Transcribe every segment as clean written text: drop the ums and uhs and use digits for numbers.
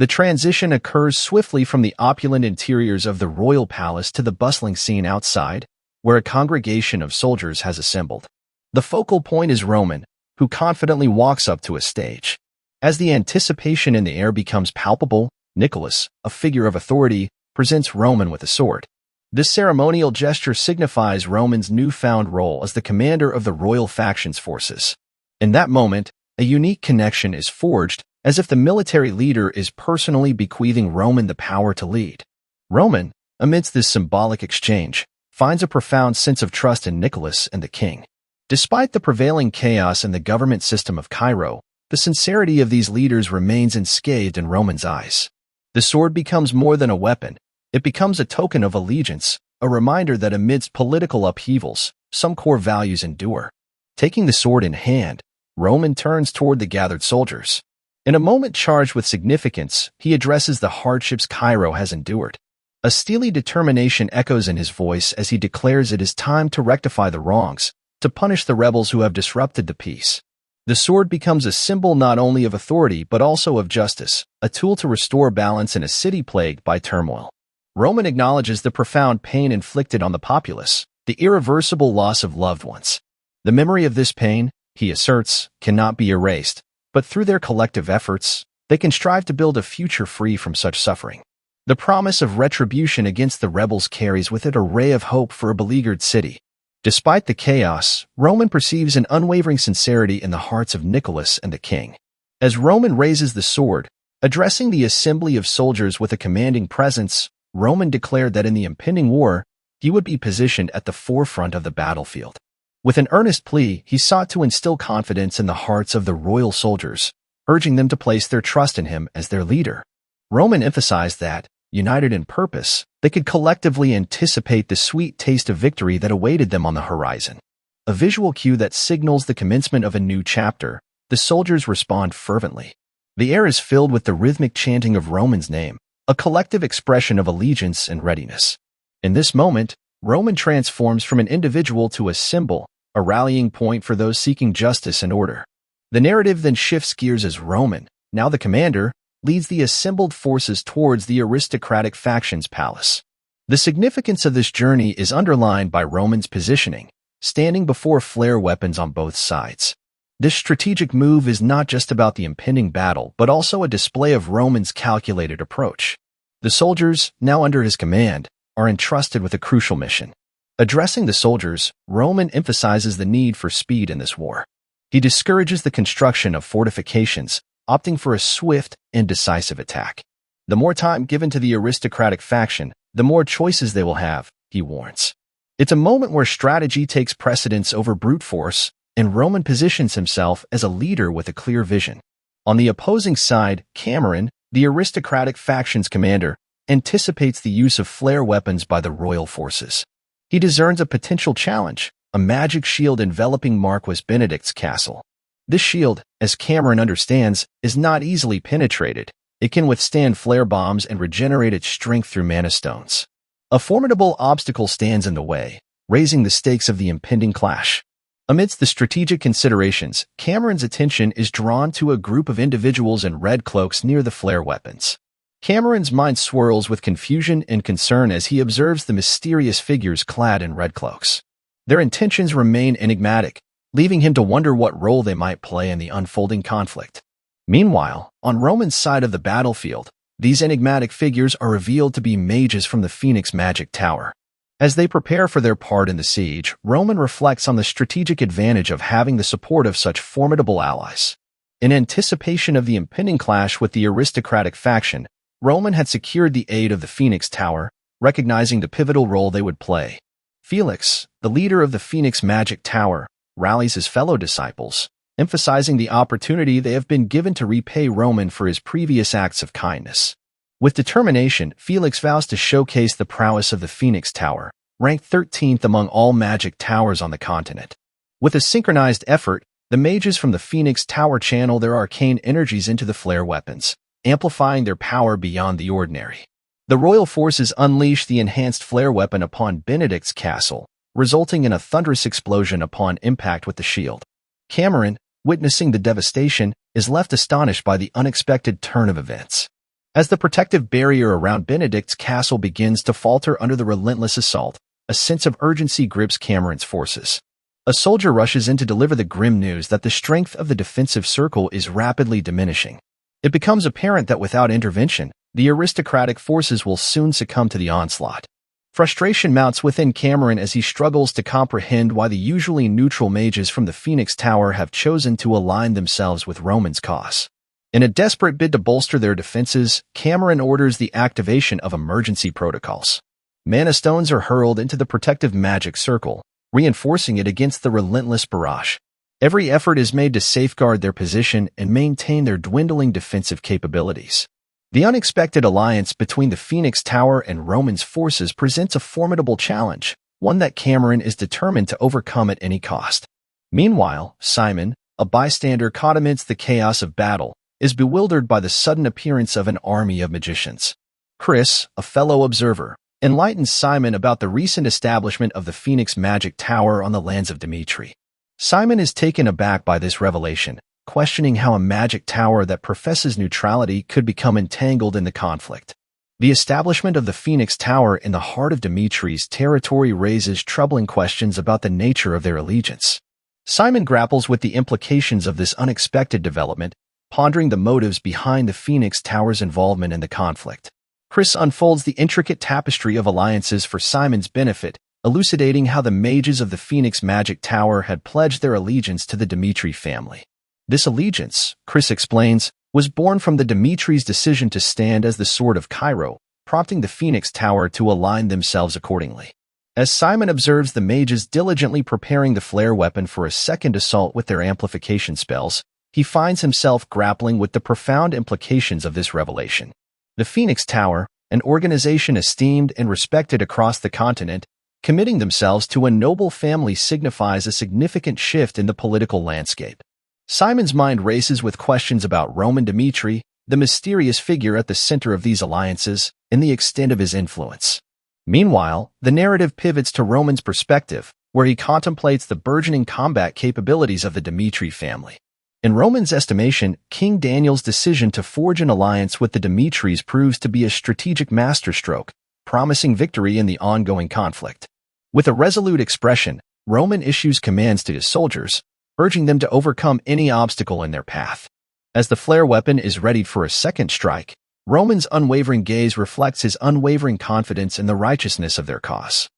The transition occurs swiftly from the opulent interiors of the royal palace to the bustling scene outside, where a congregation of soldiers has assembled. The focal point is Roman, who confidently walks up to a stage. As the anticipation in the air becomes palpable, Nicholas, a figure of authority, presents Roman with a sword. This ceremonial gesture signifies Roman's newfound role as the commander of the royal faction's forces. In that moment, a unique connection is forged, as if the military leader is personally bequeathing Roman the power to lead. Roman, amidst this symbolic exchange, finds a profound sense of trust in Nicholas and the king. Despite the prevailing chaos in the government system of Cairo, the sincerity of these leaders remains unscathed in Roman's eyes. The sword becomes more than a weapon. It becomes a token of allegiance, a reminder that amidst political upheavals, some core values endure. Taking the sword in hand, Roman turns toward the gathered soldiers. In a moment charged with significance, he addresses the hardships Cairo has endured. A steely determination echoes in his voice as he declares it is time to rectify the wrongs, to punish the rebels who have disrupted the peace. The sword becomes a symbol not only of authority but also of justice, a tool to restore balance in a city plagued by turmoil. Roman acknowledges the profound pain inflicted on the populace, the irreversible loss of loved ones. The memory of this pain, he asserts, cannot be erased, but through their collective efforts, they can strive to build a future free from such suffering. The promise of retribution against the rebels carries with it a ray of hope for a beleaguered city. Despite the chaos, Roman perceives an unwavering sincerity in the hearts of Nicholas and the king. As Roman raises the sword, addressing the assembly of soldiers with a commanding presence, Roman declared that in the impending war, he would be positioned at the forefront of the battlefield. With an earnest plea, he sought to instill confidence in the hearts of the royal soldiers, urging them to place their trust in him as their leader. Roman emphasized that, united in purpose, they could collectively anticipate the sweet taste of victory that awaited them on the horizon. A visual cue that signals the commencement of a new chapter, the soldiers respond fervently. The air is filled with the rhythmic chanting of Roman's name, a collective expression of allegiance and readiness. In this moment, Roman transforms from an individual to a symbol, a rallying point for those seeking justice and order. The narrative then shifts gears as Roman, now the commander, leads the assembled forces towards the aristocratic faction's palace. The significance of this journey is underlined by Roman's positioning, standing before flare weapons on both sides. This strategic move is not just about the impending battle, but also a display of Roman's calculated approach. The soldiers, now under his command, are entrusted with a crucial mission. Addressing the soldiers, Roman emphasizes the need for speed in this war. He discourages the construction of fortifications, opting for a swift and decisive attack. The more time given to the aristocratic faction, the more choices they will have, he warns. It's a moment where strategy takes precedence over brute force, and Roman positions himself as a leader with a clear vision. On the opposing side, Cameron, the aristocratic faction's commander, anticipates the use of flare weapons by the royal forces. He discerns a potential challenge, a magic shield enveloping Marquis Benedict's castle. This shield, as Cameron understands, is not easily penetrated. It can withstand flare bombs and regenerate its strength through mana stones. A formidable obstacle stands in the way, raising the stakes of the impending clash. Amidst the strategic considerations, Cameron's attention is drawn to a group of individuals in red cloaks near the flare weapons. Cameron's mind swirls with confusion and concern as he observes the mysterious figures clad in red cloaks. Their intentions remain enigmatic, leaving him to wonder what role they might play in the unfolding conflict. Meanwhile, on Roman's side of the battlefield, these enigmatic figures are revealed to be mages from the Phoenix Magic Tower. As they prepare for their part in the siege, Roman reflects on the strategic advantage of having the support of such formidable allies. In anticipation of the impending clash with the aristocratic faction, Roman had secured the aid of the Phoenix Tower, recognizing the pivotal role they would play. Felix, the leader of the Phoenix Magic Tower, rallies his fellow disciples, emphasizing the opportunity they have been given to repay Roman for his previous acts of kindness. With determination, Felix vows to showcase the prowess of the Phoenix Tower, ranked 13th among all magic towers on the continent. With a synchronized effort, the mages from the Phoenix Tower channel their arcane energies into the flare weapons, amplifying their power beyond the ordinary. The royal forces unleash the enhanced flare weapon upon Benedict's castle, resulting in a thunderous explosion upon impact with the shield. Cameron, witnessing the devastation, is left astonished by the unexpected turn of events. As the protective barrier around Benedict's castle begins to falter under the relentless assault, a sense of urgency grips Cameron's forces. A soldier rushes in to deliver the grim news that the strength of the defensive circle is rapidly diminishing. It becomes apparent that without intervention, the aristocratic forces will soon succumb to the onslaught. Frustration mounts within Cameron as he struggles to comprehend why the usually neutral mages from the Phoenix Tower have chosen to align themselves with Roman's cause. In a desperate bid to bolster their defenses, Cameron orders the activation of emergency protocols. Mana stones are hurled into the protective magic circle, reinforcing it against the relentless barrage. Every effort is made to safeguard their position and maintain their dwindling defensive capabilities. The unexpected alliance between the Phoenix Tower and Roman's forces presents a formidable challenge, one that Cameron is determined to overcome at any cost. Meanwhile, Simon, a bystander caught amidst the chaos of battle, is bewildered by the sudden appearance of an army of magicians. Chris, a fellow observer, enlightens Simon about the recent establishment of the Phoenix Magic Tower on the lands of Dimitry. Simon is taken aback by this revelation, questioning how a magic tower that professes neutrality could become entangled in the conflict. The establishment of the Phoenix Tower in the heart of Dimitri's territory raises troubling questions about the nature of their allegiance. Simon grapples with the implications of this unexpected development, pondering the motives behind the Phoenix Tower's involvement in the conflict. Chris unfolds the intricate tapestry of alliances for Simon's benefit, elucidating how the mages of the Phoenix Magic Tower had pledged their allegiance to the Dimitry family. This allegiance, Chris explains, was born from the Dimitri's decision to stand as the Sword of Cairo, prompting the Phoenix Tower to align themselves accordingly. As Simon observes the mages diligently preparing the flare weapon for a second assault with their amplification spells, he finds himself grappling with the profound implications of this revelation. The Phoenix Tower, an organization esteemed and respected across the continent, committing themselves to a noble family signifies a significant shift in the political landscape. Simon's mind races with questions about Roman Dimitry, the mysterious figure at the center of these alliances, and the extent of his influence. Meanwhile, the narrative pivots to Roman's perspective, where he contemplates the burgeoning combat capabilities of the Dimitry family. In Roman's estimation, King Daniel's decision to forge an alliance with the Dimitris proves to be a strategic masterstroke, promising victory in the ongoing conflict. With a resolute expression, Roman issues commands to his soldiers, urging them to overcome any obstacle in their path. As the flare weapon is readied for a second strike, Roman's unwavering gaze reflects his unwavering confidence in the righteousness of their cause.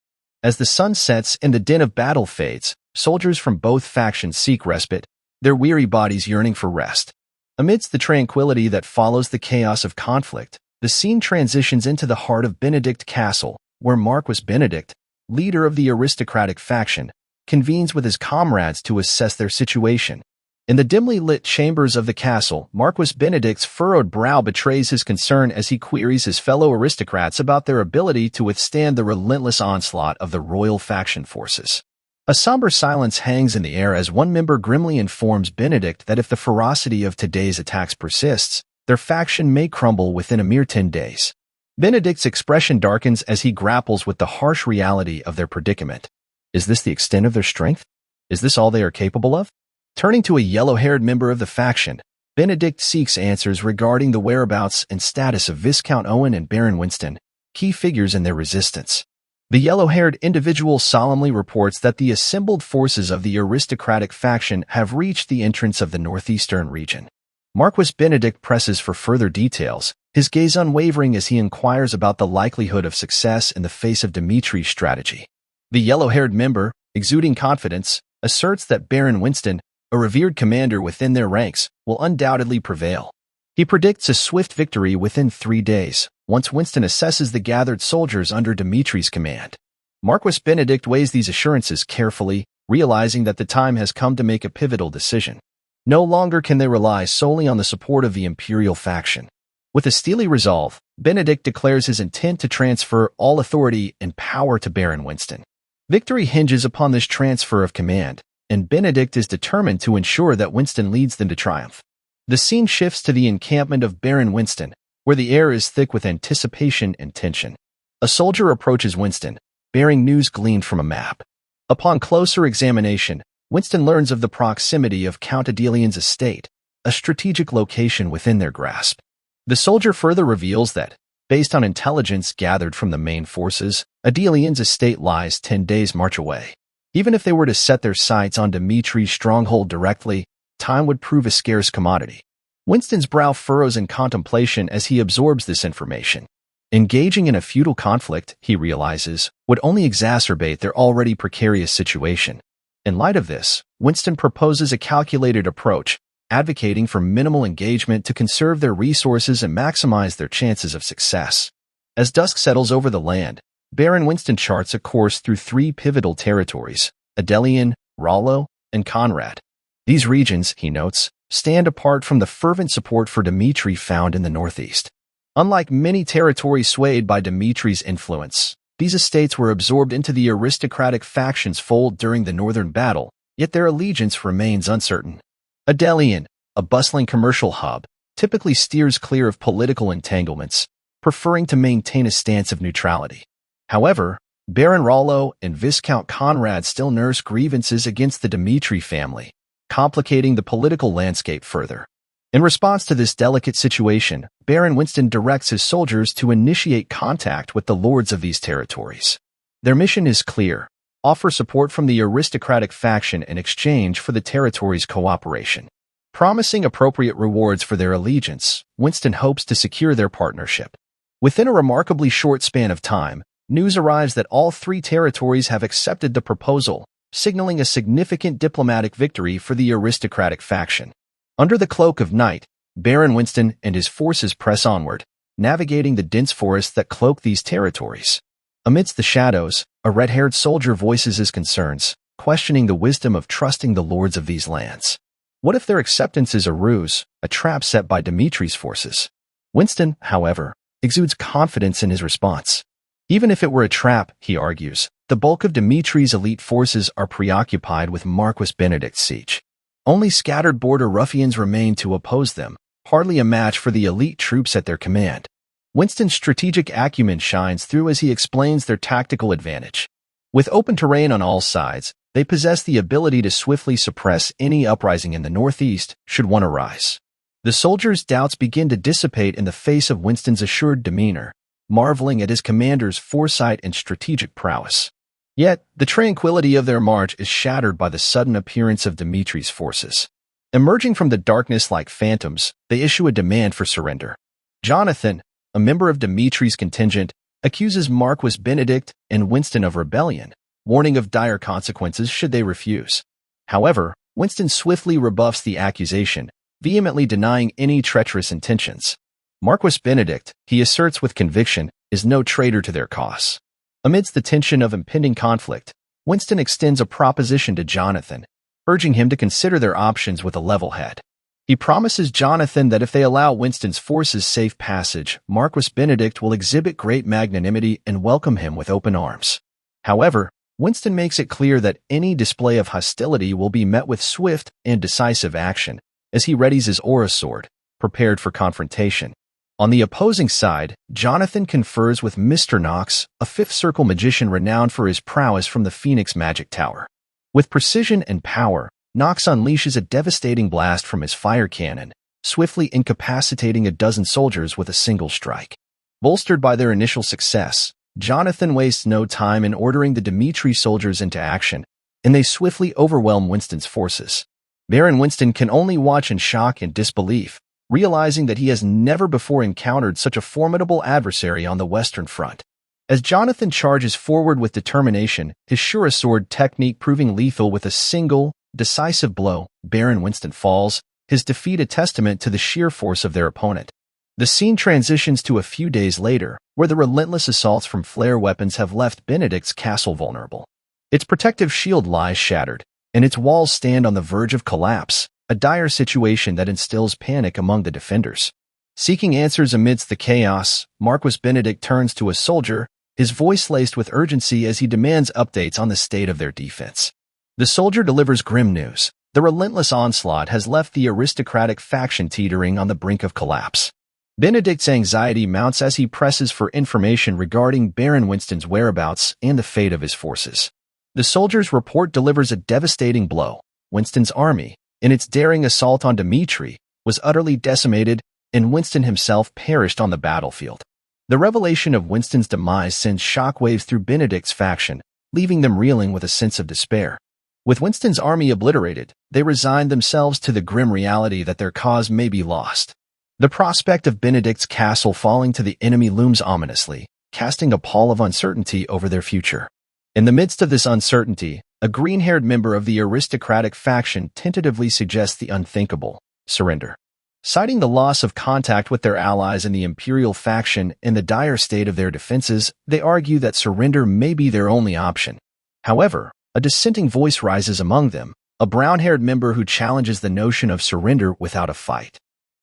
As the sun sets and the din of battle fades, soldiers from both factions seek respite, their weary bodies yearning for rest. Amidst the tranquility that follows the chaos of conflict, the scene transitions into the heart of Benedict Castle, where Marquis Benedict, leader of the aristocratic faction, convenes with his comrades to assess their situation. In the dimly lit chambers of the castle, Marquis Benedict's furrowed brow betrays his concern as he queries his fellow aristocrats about their ability to withstand the relentless onslaught of the royal faction forces. A somber silence hangs in the air as one member grimly informs Benedict that if the ferocity of today's attacks persists, their faction may crumble within a mere 10 days. Benedict's expression darkens as he grapples with the harsh reality of their predicament. Is this the extent of their strength? Is this all they are capable of? Turning to a yellow-haired member of the faction, Benedict seeks answers regarding the whereabouts and status of Viscount Owen and Baron Winston, key figures in their resistance. The yellow-haired individual solemnly reports that the assembled forces of the aristocratic faction have reached the entrance of the northeastern region. Marquis Benedict presses for further details, his gaze unwavering as he inquires about the likelihood of success in the face of Dimitri's strategy. The yellow-haired member, exuding confidence, asserts that Baron Winston, a revered commander within their ranks, will undoubtedly prevail. He predicts a swift victory within 3 days, once Winston assesses the gathered soldiers under Dimitri's command. Marquis Benedict weighs these assurances carefully, realizing that the time has come to make a pivotal decision. No longer can they rely solely on the support of the imperial faction. With a steely resolve, Benedict declares his intent to transfer all authority and power to Baron Winston. Victory hinges upon this transfer of command, and Benedict is determined to ensure that Winston leads them to triumph. The scene shifts to the encampment of Baron Winston, where the air is thick with anticipation and tension. A soldier approaches Winston, bearing news gleaned from a map. Upon closer examination, Winston learns of the proximity of Count Adelian's estate, a strategic location within their grasp. The soldier further reveals that, based on intelligence gathered from the main forces, Adelian's estate lies 10 days' march away. Even if they were to set their sights on Dimitri's stronghold directly, time would prove a scarce commodity. Winston's brow furrows in contemplation as he absorbs this information. Engaging in a futile conflict, he realizes, would only exacerbate their already precarious situation. In light of this, Winston proposes a calculated approach, advocating for minimal engagement to conserve their resources and maximize their chances of success. As dusk settles over the land, Baron Winston charts a course through 3 pivotal territories: Adelian, Rollo, and Conrad. These regions, he notes, stand apart from the fervent support for Dimitri found in the northeast. Unlike many territories swayed by Dimitri's influence, these estates were absorbed into the aristocratic faction's fold during the northern battle, yet their allegiance remains uncertain. Adelian, a bustling commercial hub, typically steers clear of political entanglements, preferring to maintain a stance of neutrality. However, Baron Rollo and Viscount Conrad still nurse grievances against the Dimitri family, complicating the political landscape further. In response to this delicate situation, Baron Winston directs his soldiers to initiate contact with the lords of these territories. Their mission is clear: offer support from the aristocratic faction in exchange for the territory's cooperation. Promising appropriate rewards for their allegiance, Winston hopes to secure their partnership. Within a remarkably short span of time, news arrives that all 3 territories have accepted the proposal, signaling a significant diplomatic victory for the aristocratic faction. Under the cloak of night, Baron Winston and his forces press onward, navigating the dense forests that cloak these territories. Amidst the shadows, a red-haired soldier voices his concerns, questioning the wisdom of trusting the lords of these lands. What if their acceptance is a ruse, a trap set by Dimitri's forces? Winston, however, exudes confidence in his response. Even if it were a trap, he argues, the bulk of Dimitri's elite forces are preoccupied with Marquis Benedict's siege. Only scattered border ruffians remain to oppose them, hardly a match for the elite troops at their command. Winston's strategic acumen shines through as he explains their tactical advantage. With open terrain on all sides, they possess the ability to swiftly suppress any uprising in the northeast should one arise. The soldiers' doubts begin to dissipate in the face of Winston's assured demeanor, marveling at his commander's foresight and strategic prowess. Yet, the tranquility of their march is shattered by the sudden appearance of Dimitri's forces. Emerging from the darkness like phantoms, they issue a demand for surrender. Jonathan, a member of Dimitri's contingent, accuses Marquis Benedict and Winston of rebellion, warning of dire consequences should they refuse. However, Winston swiftly rebuffs the accusation, vehemently denying any treacherous intentions. Marquis Benedict, he asserts with conviction, is no traitor to their cause. Amidst the tension of impending conflict, Winston extends a proposition to Jonathan, urging him to consider their options with a level head. He promises Jonathan that if they allow Winston's forces safe passage, Marquis Benedict will exhibit great magnanimity and welcome him with open arms. However, Winston makes it clear that any display of hostility will be met with swift and decisive action, as he readies his aura sword, prepared for confrontation. On the opposing side, Jonathan confers with Mr. Knox, a Fifth Circle magician renowned for his prowess from the Phoenix Magic Tower. With precision and power, Knox unleashes a devastating blast from his fire cannon, swiftly incapacitating a dozen soldiers with a single strike. Bolstered by their initial success, Jonathan wastes no time in ordering the Dimitri soldiers into action, and they swiftly overwhelm Winston's forces. Baron Winston can only watch in shock and disbelief, realizing that he has never before encountered such a formidable adversary on the Western Front. As Jonathan charges forward with determination, his sure sword technique proving lethal with a single, decisive blow, Baron Winston falls, his defeat a testament to the sheer force of their opponent. The scene transitions to a few days later, where the relentless assaults from flare weapons have left Benedict's castle vulnerable. Its protective shield lies shattered, and its walls stand on the verge of collapse, a dire situation that instills panic among the defenders. Seeking answers amidst the chaos, Marquis Benedict turns to a soldier, his voice laced with urgency as he demands updates on the state of their defense. The soldier delivers grim news. The relentless onslaught has left the aristocratic faction teetering on the brink of collapse. Benedict's anxiety mounts as he presses for information regarding Baron Winston's whereabouts and the fate of his forces. The soldier's report delivers a devastating blow. Winston's army, in its daring assault on Dimitri, was utterly decimated, and Winston himself perished on the battlefield. The revelation of Winston's demise sends shockwaves through Benedict's faction, leaving them reeling with a sense of despair. With Winston's army obliterated, they resigned themselves to the grim reality that their cause may be lost. The prospect of Benedict's castle falling to the enemy looms ominously, casting a pall of uncertainty over their future. In the midst of this uncertainty, a green-haired member of the aristocratic faction tentatively suggests the unthinkable: surrender. Citing the loss of contact with their allies in the imperial faction and the dire state of their defenses, they argue that surrender may be their only option. However, a dissenting voice rises among them, a brown-haired member who challenges the notion of surrender without a fight.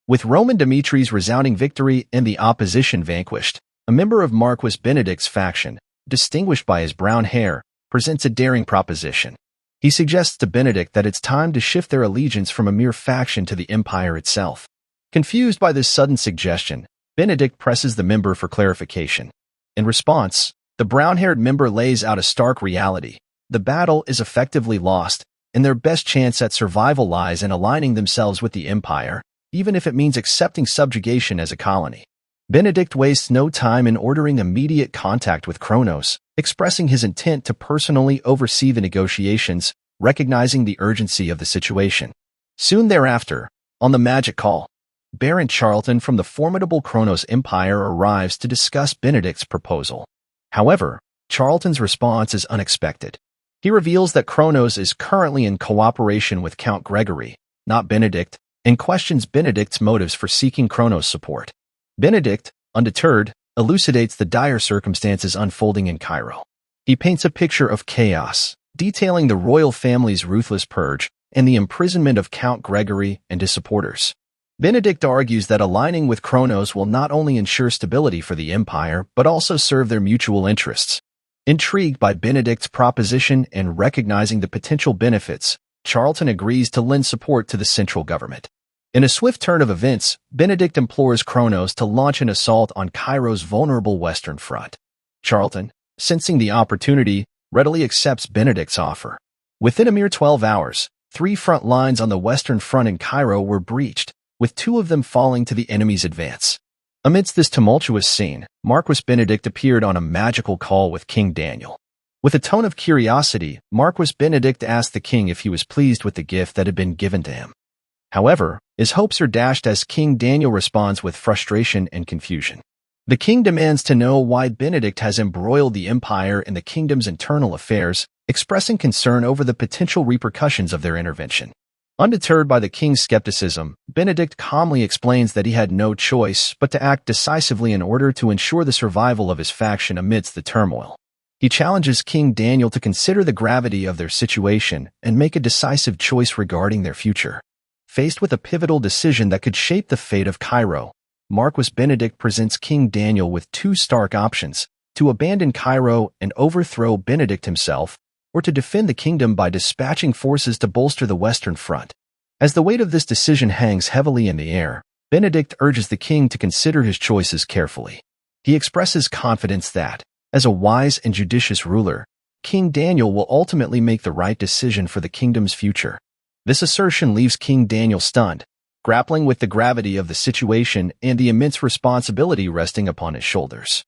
With Roman Dimitry's resounding victory and the opposition vanquished, a member of Marquis Benedict's faction, distinguished by his brown hair, presents a daring proposition. He suggests to Benedict that it's time to shift their allegiance from a mere faction to the empire itself. Confused by this sudden suggestion, Benedict presses the member for clarification. In response, the brown-haired member lays out a stark reality. The battle is effectively lost, and their best chance at survival lies in aligning themselves with the empire, even if it means accepting subjugation as a colony. Benedict wastes no time in ordering immediate contact with Kronos, expressing his intent to personally oversee the negotiations, recognizing the urgency of the situation. Soon thereafter, on the magic call, Baron Charlton from the formidable Kronos Empire arrives to discuss Benedict's proposal. However, Charlton's response is unexpected. He reveals that Kronos is currently in cooperation with Count Gregory, not Benedict, and questions Benedict's motives for seeking Kronos' support. Benedict, undeterred, elucidates the dire circumstances unfolding in Cairo. He paints a picture of chaos, detailing the royal family's ruthless purge and the imprisonment of Count Gregory and his supporters. Benedict argues that aligning with Kronos will not only ensure stability for the empire, but also serve their mutual interests. Intrigued by Benedict's proposition and recognizing the potential benefits, Charlton agrees to lend support to the central government. In a swift turn of events, Benedict implores Kronos to launch an assault on Cairo's vulnerable western front. Charlton, sensing the opportunity, readily accepts Benedict's offer. Within a mere 12 hours, 3 front lines on the western front in Cairo were breached, with 2 of them falling to the enemy's advance. Amidst this tumultuous scene, Marquis Benedict appeared on a magical call with King Daniel. With a tone of curiosity, Marquis Benedict asked the king if he was pleased with the gift that had been given to him. However, his hopes are dashed as King Daniel responds with frustration and confusion. The king demands to know why Benedict has embroiled the empire in the kingdom's internal affairs, expressing concern over the potential repercussions of their intervention. Undeterred by the king's skepticism, Benedict calmly explains that he had no choice but to act decisively in order to ensure the survival of his faction amidst the turmoil. He challenges King Daniel to consider the gravity of their situation and make a decisive choice regarding their future. Faced with a pivotal decision that could shape the fate of Cairo, Marquis Benedict presents King Daniel with 2 stark options: to abandon Cairo and overthrow Benedict himself, or to defend the kingdom by dispatching forces to bolster the western front. As the weight of this decision hangs heavily in the air, Benedict urges the king to consider his choices carefully. He expresses confidence that, as a wise and judicious ruler, King Daniel will ultimately make the right decision for the kingdom's future. This assertion leaves King Daniel stunned, grappling with the gravity of the situation and the immense responsibility resting upon his shoulders.